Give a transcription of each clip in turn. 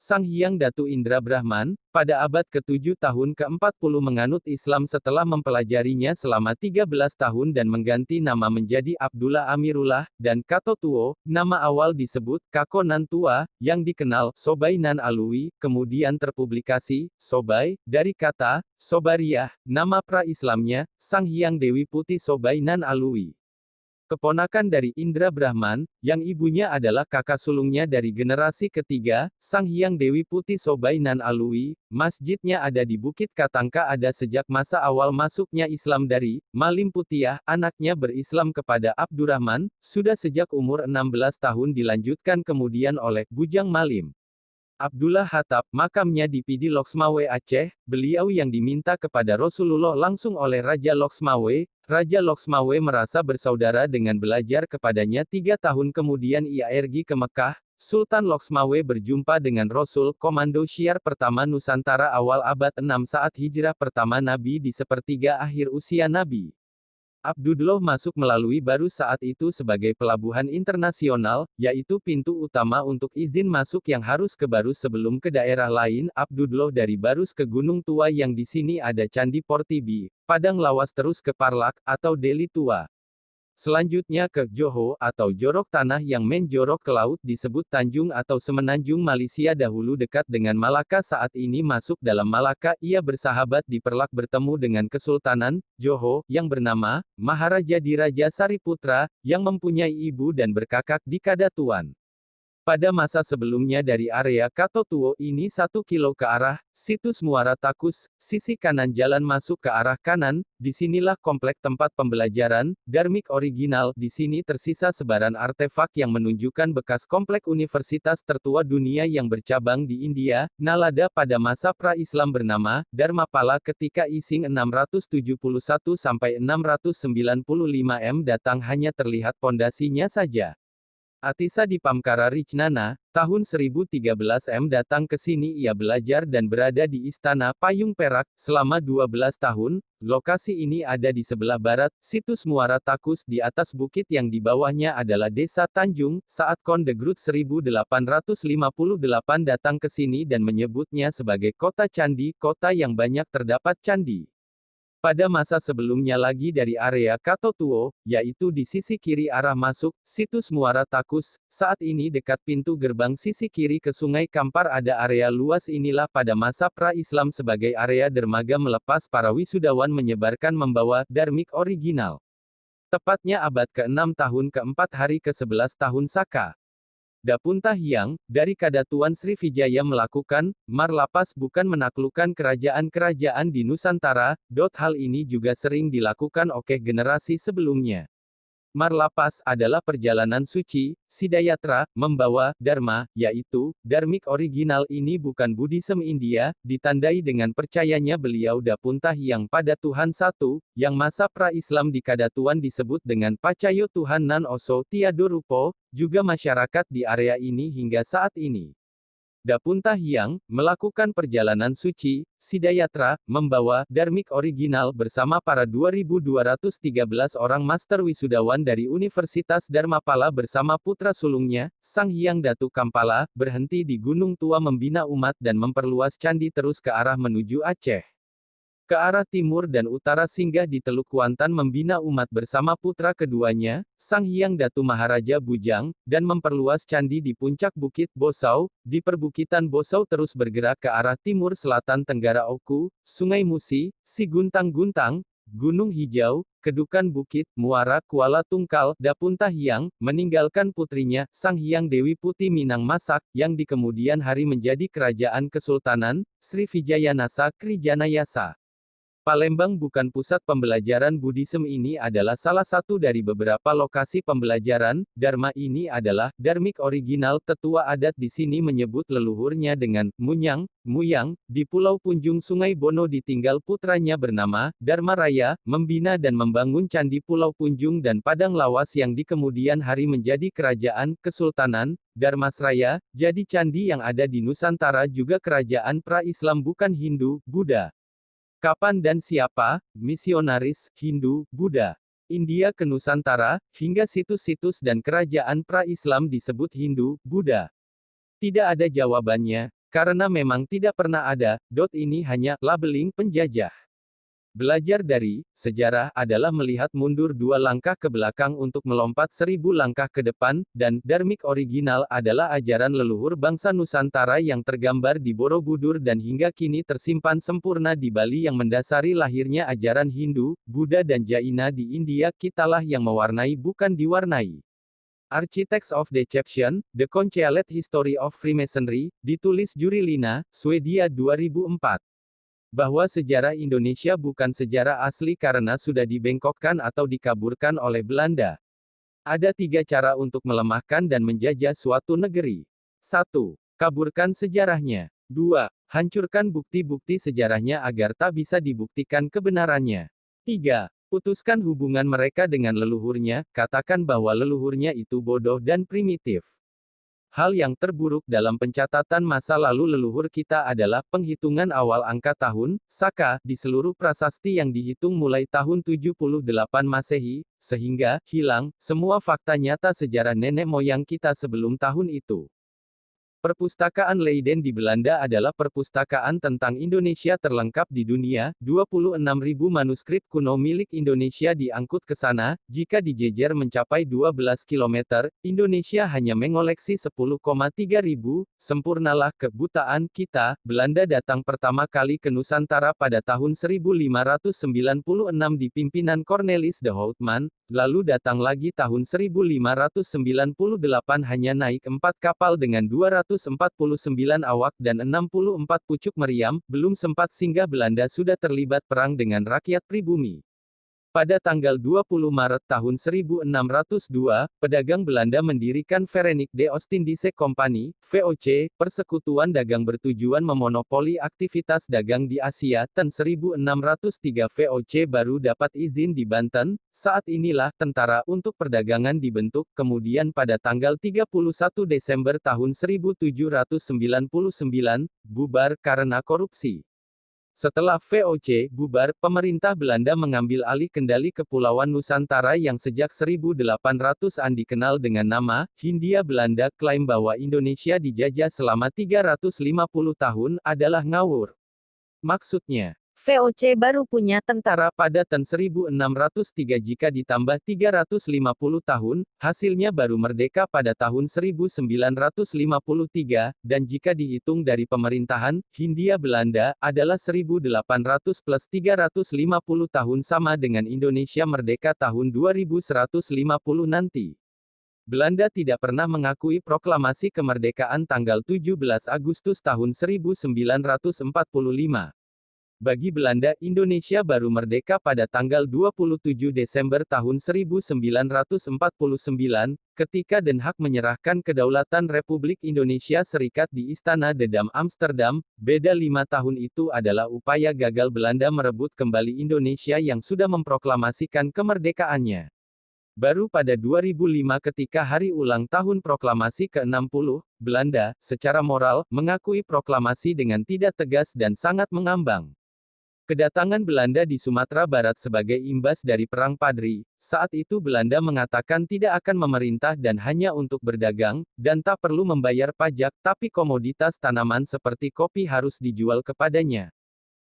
Sang Hyang Datu Indra Brahman, pada abad ke-7 tahun ke-40 menganut Islam setelah mempelajarinya selama 13 tahun dan mengganti nama menjadi Abdullah Amirullah, dan Kato Tuo, nama awal disebut Kako Nan Tua, yang dikenal, Sobai Nan Alui, kemudian terpublikasi, Sobai, dari kata, Sobariah, nama pra-Islamnya, Sang Hyang Dewi Putih Sobai Nan Alui. Keponakan dari Indra Brahman, yang ibunya adalah kakak sulungnya dari generasi ketiga, Sang Hyang Dewi Putih Sobai Nan Alui. Masjidnya ada di Bukit Katangka ada sejak masa awal masuknya Islam dari Malim Putiah, anaknya berislam kepada Abdurrahman, sudah sejak umur 16 tahun dilanjutkan kemudian oleh Bujang Malim. Abdullah Hattab, makamnya di Pidi Loksmawe Aceh, beliau yang diminta kepada Rasulullah langsung oleh Raja Loksmawe. Raja Loksmawe merasa bersaudara dengan belajar kepadanya 3 tahun kemudian ia pergi ke Mekah. Sultan Loksmawe berjumpa dengan Rasul, komando syiar pertama Nusantara awal abad 6 saat hijrah pertama Nabi di sepertiga akhir usia Nabi. Abdullah masuk melalui Baru saat itu sebagai pelabuhan internasional, yaitu pintu utama untuk izin masuk yang harus ke Barus sebelum ke daerah lain. Abdullah dari Barus ke Gunung Tua yang di sini ada Candi Portibi, Padang Lawas terus ke Parlak, atau Deli Tua. Selanjutnya ke Johor, atau Jorok tanah yang menjorok ke laut disebut Tanjung atau Semenanjung Malaysia dahulu dekat dengan Malaka saat ini masuk dalam Malaka ia bersahabat di Perlak bertemu dengan Kesultanan, Johor, yang bernama, Maharaja Diraja Sariputra, yang mempunyai ibu dan berkakak di Kadatuan. Pada masa sebelumnya dari area Kato Tuo ini 1 kilo ke arah, situs Muara Takus, sisi kanan jalan masuk ke arah kanan, disinilah komplek tempat pembelajaran, Dharmik original, di sini tersisa sebaran artefak yang menunjukkan bekas komplek universitas tertua dunia yang bercabang di India, Nalada pada masa pra-Islam bernama, Dharmapala ketika Ising 671-695 m datang hanya terlihat pondasinya saja. Atisa di Pamkara Ricnana, tahun 1013 m datang ke sini ia belajar dan berada di Istana Payung Perak, selama 12 tahun, lokasi ini ada di sebelah barat, situs Muara Takus di atas bukit yang di bawahnya adalah Desa Tanjung, saat Konde Grut 1858 datang ke sini dan menyebutnya sebagai kota candi, kota yang banyak terdapat candi. Pada masa sebelumnya lagi dari area Kato Tuo, yaitu di sisi kiri arah masuk, situs Muara Takus, saat ini dekat pintu gerbang sisi kiri ke Sungai Kampar ada area luas inilah pada masa pra-Islam sebagai area dermaga melepas para wisudawan menyebarkan membawa Dharmik original. Tepatnya abad ke-6 tahun ke-4 hari ke-11 tahun Saka. Dapunta Hyang, dari Kadatuan Srivijaya melakukan, Marlapas bukan menaklukkan kerajaan-kerajaan di Nusantara, hal ini juga sering dilakukan oleh generasi sebelumnya. Marlapas adalah perjalanan suci, Sidayatra, membawa Dharma, yaitu Dharmik original ini bukan Buddhisme India, ditandai dengan percayanya beliau Dapunta Hyang pada Tuhan satu, yang masa pra-Islam di Kadatuan disebut dengan Pacayo Tuhan Nan Oso Tiado Rupo, juga masyarakat di area ini hingga saat ini. Dapunta Hyang, melakukan perjalanan suci, Sidayatra, membawa Dharmik original bersama para 2.213 orang master wisudawan dari Universitas Dharmapala bersama putra sulungnya, Sang Hyang Datu Kampala, berhenti di Gunung Tua membina umat dan memperluas candi terus ke arah menuju Aceh. Ke arah timur dan utara singgah di Teluk Kuantan membina umat bersama putra keduanya, Sang Hyang Datu Maharaja Bujang, dan memperluas candi di puncak Bukit Bosau, di perbukitan Bosau terus bergerak ke arah timur selatan Tenggara Oku, Sungai Musi, Siguntang-Guntang, Gunung Hijau, Kedukan Bukit, Muara Kuala Tungkal, Dapunta Hyang, meninggalkan putrinya, Sang Hyang Dewi Putih Minang Masak, yang di kemudian hari menjadi kerajaan Kesultanan, Srivijayanasa Krijanayasa. Palembang bukan pusat pembelajaran Buddhisme ini adalah salah satu dari beberapa lokasi pembelajaran, Dharma ini adalah, Dharmik original tetua adat di sini menyebut leluhurnya dengan, Munyang, Muyang, di Pulau Punjung Sungai Bono ditinggal putranya bernama, Dharma Raya, membina dan membangun Candi Pulau Punjung dan Padang Lawas yang di kemudian hari menjadi kerajaan, Kesultanan, Dharmasraya, jadi candi yang ada di Nusantara juga kerajaan pra-Islam bukan Hindu, Buddha. Kapan dan siapa, misionaris, Hindu, Buddha, India ke Nusantara, hingga situs-situs dan kerajaan pra-Islam disebut Hindu, Buddha? Tidak ada jawabannya, Karena memang tidak pernah ada, ini hanya labeling penjajah. Belajar dari sejarah adalah melihat mundur 2 langkah ke belakang untuk melompat 1000 langkah ke depan, dan Dharmik original adalah ajaran leluhur bangsa Nusantara yang tergambar di Borobudur dan hingga kini tersimpan sempurna di Bali yang mendasari lahirnya ajaran Hindu, Buddha dan Jaina di India. Kitalah yang mewarnai bukan diwarnai. Architects of Deception, The Concealed History of Freemasonry, ditulis Juri Lina, Swedia 2004. Bahwa sejarah Indonesia bukan sejarah asli karena sudah dibengkokkan atau dikaburkan oleh Belanda. Ada 3 cara untuk melemahkan dan menjajah suatu negeri. 1. Kaburkan sejarahnya. 2. Hancurkan bukti-bukti sejarahnya agar tak bisa dibuktikan kebenarannya. 3. Putuskan hubungan mereka dengan leluhurnya, katakan bahwa leluhurnya itu bodoh dan primitif. Hal yang terburuk dalam pencatatan masa lalu leluhur kita adalah penghitungan awal angka tahun, Saka, di seluruh prasasti yang dihitung mulai tahun 78 Masehi, sehingga hilang semua fakta nyata sejarah nenek moyang kita sebelum tahun itu. Perpustakaan Leiden di Belanda adalah perpustakaan tentang Indonesia terlengkap di dunia. 26.000 manuskrip kuno milik Indonesia diangkut ke sana. Jika dijejer mencapai 12 km, Indonesia hanya mengoleksi 10,3 ribu. Sempurnalah kebutaan kita. Belanda datang pertama kali ke Nusantara pada tahun 1596 di pimpinan Cornelis de Houtman. Lalu datang lagi tahun 1598 hanya naik 4 kapal dengan 249 awak dan 64 pucuk meriam, belum sempat singgah Belanda sudah terlibat perang dengan rakyat pribumi. Pada tanggal 20 Maret tahun 1602, pedagang Belanda mendirikan Verenigde de Oostindische Compagnie, VOC, persekutuan dagang bertujuan memonopoli aktivitas dagang di Asia. Tahun 1603 VOC baru dapat izin di Banten. Saat inilah Tentara untuk Perdagangan dibentuk, kemudian pada tanggal 31 Desember tahun 1799, bubar karena korupsi. Setelah VOC bubar, pemerintah Belanda mengambil alih kendali Kepulauan Nusantara yang sejak 1800-an dikenal dengan nama Hindia Belanda. Klaim bahwa Indonesia dijajah selama 350 tahun adalah ngawur. Maksudnya, VOC baru punya tentara pada tahun 1603 jika ditambah 350 tahun, hasilnya baru merdeka pada tahun 1953, dan jika dihitung dari pemerintahan Hindia Belanda, adalah 1800 plus 350 tahun sama dengan Indonesia merdeka tahun 2150 nanti. Belanda tidak pernah mengakui proklamasi kemerdekaan tanggal 17 Agustus tahun 1945. Bagi Belanda, Indonesia baru merdeka pada tanggal 27 Desember tahun 1949, ketika Den Haag menyerahkan kedaulatan Republik Indonesia Serikat di Istana de Dam Amsterdam. Beda 5 tahun itu adalah upaya gagal Belanda merebut kembali Indonesia yang sudah memproklamasikan kemerdekaannya. Baru pada 2005 ketika hari ulang tahun proklamasi ke-60, Belanda, secara moral, mengakui proklamasi dengan tidak tegas dan sangat mengambang. Kedatangan Belanda di Sumatera Barat sebagai imbas dari Perang Padri, saat itu Belanda mengatakan tidak akan memerintah dan hanya untuk berdagang, dan tak perlu membayar pajak, tapi komoditas tanaman seperti kopi harus dijual kepadanya.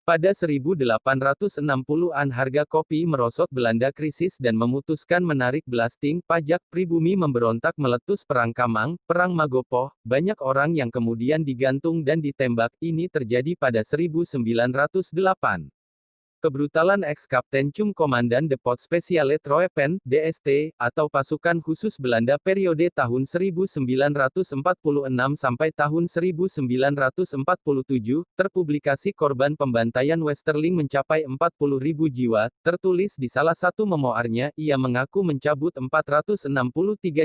Pada 1860-an harga kopi merosot, Belanda krisis dan memutuskan menarik belasting pajak. Pribumi memberontak, meletus Perang Kamang, Perang Magopoh, banyak orang yang kemudian digantung dan ditembak. Ini terjadi pada 1908. Kebrutalan ex-Kapten Cum Komandan Depot Speciale Troepen, DST, atau pasukan khusus Belanda periode tahun 1946 sampai tahun 1947, terpublikasi korban pembantaian Westerling mencapai 40.000 jiwa, tertulis di salah satu memoarnya. Ia mengaku mencabut 463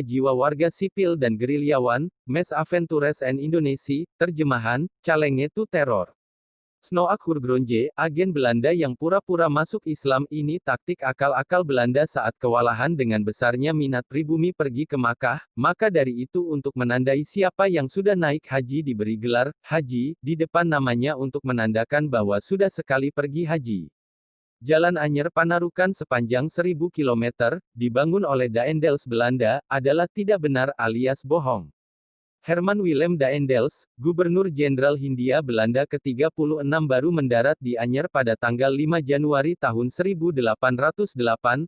jiwa warga sipil dan gerilyawan. Mes Aventures en Indonesia, terjemahan, Calenge to Terror. Snoak Hurgronje, agen Belanda yang pura-pura masuk Islam. Ini taktik akal-akal Belanda saat kewalahan dengan besarnya minat pribumi pergi ke Makkah. Maka dari itu untuk menandai siapa yang sudah naik haji diberi gelar haji di depan namanya untuk menandakan bahwa sudah sekali pergi haji. Jalan Anyer Panarukan sepanjang 1000 km, dibangun oleh Daendels Belanda, adalah tidak benar alias bohong. Herman Willem Daendels, Gubernur Jenderal Hindia Belanda ke-36 baru mendarat di Anyer pada tanggal 5 Januari tahun 1808.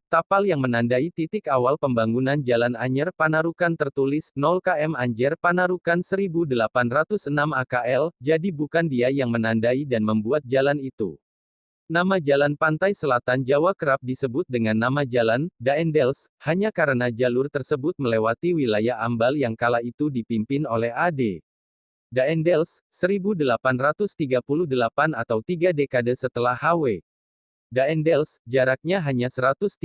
Tapal yang menandai titik awal pembangunan Jalan Anyer Panarukan tertulis 0 km Anjer Panarukan 1806 AKL, jadi bukan dia yang menandai dan membuat jalan itu. Nama jalan pantai selatan Jawa kerap disebut dengan nama Jalan Daendels, hanya karena jalur tersebut melewati wilayah Ambal yang kala itu dipimpin oleh A.D. Daendels, 1838 atau 3 dekade setelah H.W. Daendels, jaraknya hanya 130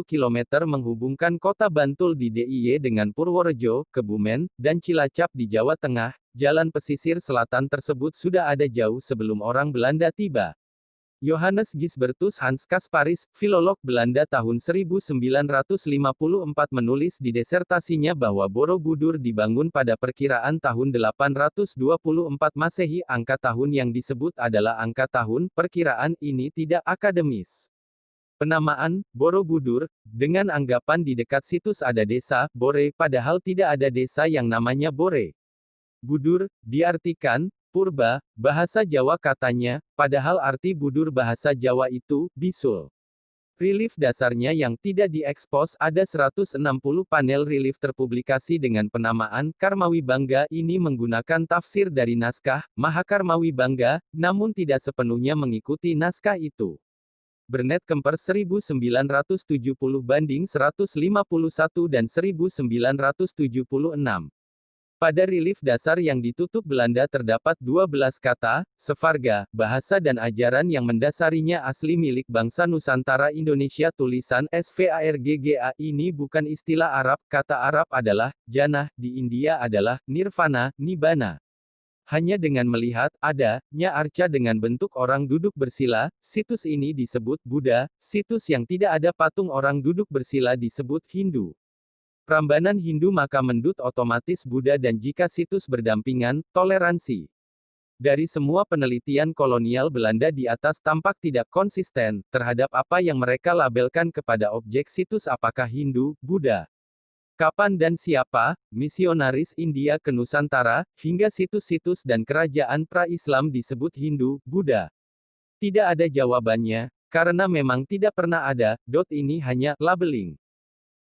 km menghubungkan kota Bantul di DIY dengan Purworejo, Kebumen, dan Cilacap di Jawa Tengah. Jalan pesisir selatan tersebut sudah ada jauh sebelum orang Belanda tiba. Johannes Gisbertus Hans Kasparis, filolog Belanda tahun 1954 menulis di disertasinya bahwa Borobudur dibangun pada perkiraan tahun 824 Masehi. Angka tahun yang disebut adalah angka tahun, perkiraan ini tidak akademis. Penamaan, Borobudur, dengan anggapan di dekat situs ada desa, Bore, padahal tidak ada desa yang namanya Bore. Budur, diartikan, purba, bahasa Jawa katanya, padahal arti budur bahasa Jawa itu, bisul. Relief dasarnya yang tidak diekspos ada 160 panel relief terpublikasi dengan penamaan Karmawi Bangga. Ini menggunakan tafsir dari naskah Mahakarmawi Bangga, namun tidak sepenuhnya mengikuti naskah itu. Bernet Kemper 1970 banding 151 dan 1976. Pada relief dasar yang ditutup Belanda terdapat 12 kata, Sevarga, bahasa dan ajaran yang mendasarinya asli milik bangsa Nusantara Indonesia. Tulisan SVARGGA ini bukan istilah Arab, kata Arab adalah, Jannah, di India adalah, Nirvana, Nibbana. Hanya dengan melihat, adanya arca dengan bentuk orang duduk bersila, situs ini disebut Buddha, situs yang tidak ada patung orang duduk bersila disebut Hindu. Prambanan Hindu maka mendut otomatis Buddha dan jika situs berdampingan, toleransi. Dari semua penelitian kolonial Belanda di atas tampak tidak konsisten, terhadap apa yang mereka labelkan kepada objek situs apakah Hindu, Buddha. Kapan dan siapa, misionaris India ke Nusantara, hingga situs-situs dan kerajaan pra-Islam disebut Hindu, Buddha. Tidak ada jawabannya, karena memang tidak pernah ada, ini hanya labeling.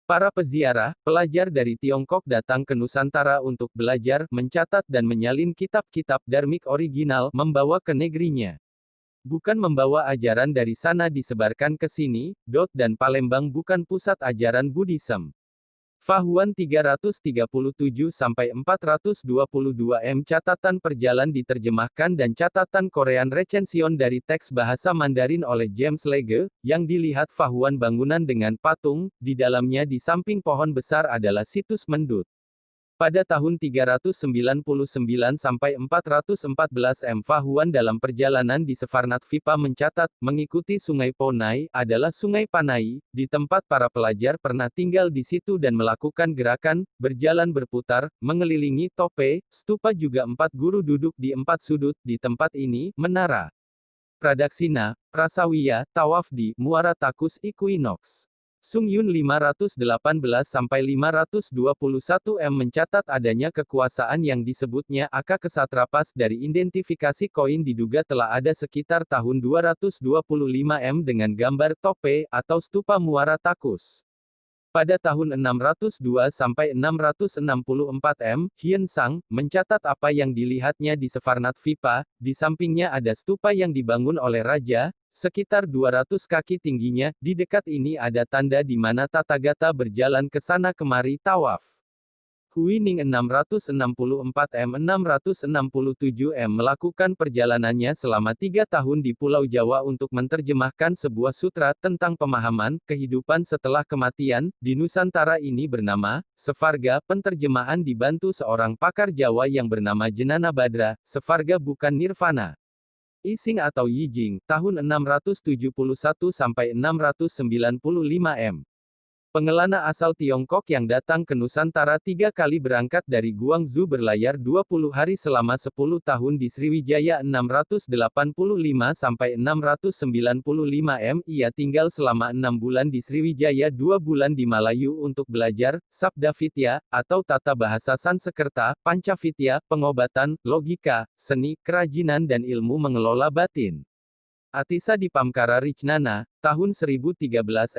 Para peziarah, pelajar dari Tiongkok datang ke Nusantara untuk belajar, mencatat dan menyalin kitab-kitab dharmik original, membawa ke negerinya. Bukan membawa ajaran dari sana disebarkan ke sini, dan Palembang bukan pusat ajaran Buddhism. Fahuan 337-422 M. Catatan perjalanan diterjemahkan dan catatan Korean recension dari teks bahasa Mandarin oleh James Legge, yang dilihat Fahuan bangunan dengan patung, di dalamnya di samping pohon besar adalah situs mendut. Pada tahun 399-414 M. Fahuan dalam perjalanan di Sefarnat Vipa mencatat, mengikuti Sungai Ponai, adalah Sungai Panai, di tempat para pelajar pernah tinggal di situ dan melakukan gerakan, berjalan berputar, mengelilingi tope, stupa juga 4 guru duduk di 4 sudut, di tempat ini, menara. Pradaksina, Prasawiya, Tawaf di, Muara Takus Equinox. Sung Yun 518-521 M mencatat adanya kekuasaan yang disebutnya Aka Kesatrapas. Dari identifikasi koin diduga telah ada sekitar tahun 225 M dengan gambar tope, atau stupa Muara Takus. Pada tahun 602-664 M, Hien Sang, mencatat apa yang dilihatnya di Sefarnat Vipa, di sampingnya ada stupa yang dibangun oleh Raja, sekitar 200 kaki tingginya, di dekat ini ada tanda di mana Tathagata berjalan ke sana kemari tawaf. Huining 664 M 667 M melakukan perjalanannya selama 3 tahun di Pulau Jawa untuk menerjemahkan sebuah sutra tentang pemahaman kehidupan setelah kematian di Nusantara ini bernama Sevarga. Penterjemahan dibantu seorang pakar Jawa yang bernama Jenana Badra. Sevarga bukan nirvana. Ising atau Yijing, tahun 671 sampai 695 M. Pengelana asal Tiongkok yang datang ke Nusantara 3 kali berangkat dari Guangzhou berlayar 20 hari selama 10 tahun di Sriwijaya 685–695 m. Ia tinggal selama 6 bulan di Sriwijaya, 2 bulan di Malayu untuk belajar Sabda Vidya, atau tata bahasa Sansekerta, Pancavidya, pengobatan, logika, seni, kerajinan dan ilmu mengelola batin. Atisa di Pamkara Ricnana, tahun 1013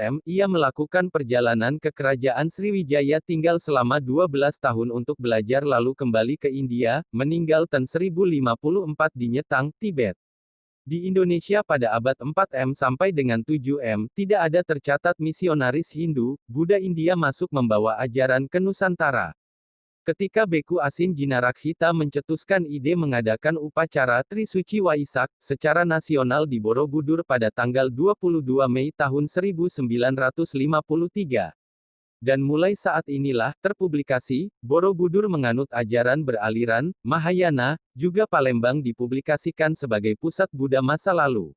m. Ia melakukan perjalanan ke Kerajaan Sriwijaya, tinggal selama 12 tahun untuk belajar lalu kembali ke India, meninggal tahun 1054 di Nyetang, Tibet. Di Indonesia pada abad 4 m sampai dengan 7 m, tidak ada tercatat misionaris Hindu, Buddha India masuk membawa ajaran ke Nusantara. Ketika Beku Asin Jinarakkhita mencetuskan ide mengadakan upacara Trisuci Waisak secara nasional di Borobudur pada tanggal 22 Mei tahun 1953. Dan mulai saat inilah terpublikasi, Borobudur menganut ajaran beraliran Mahayana, juga Palembang dipublikasikan sebagai pusat Buddha masa lalu.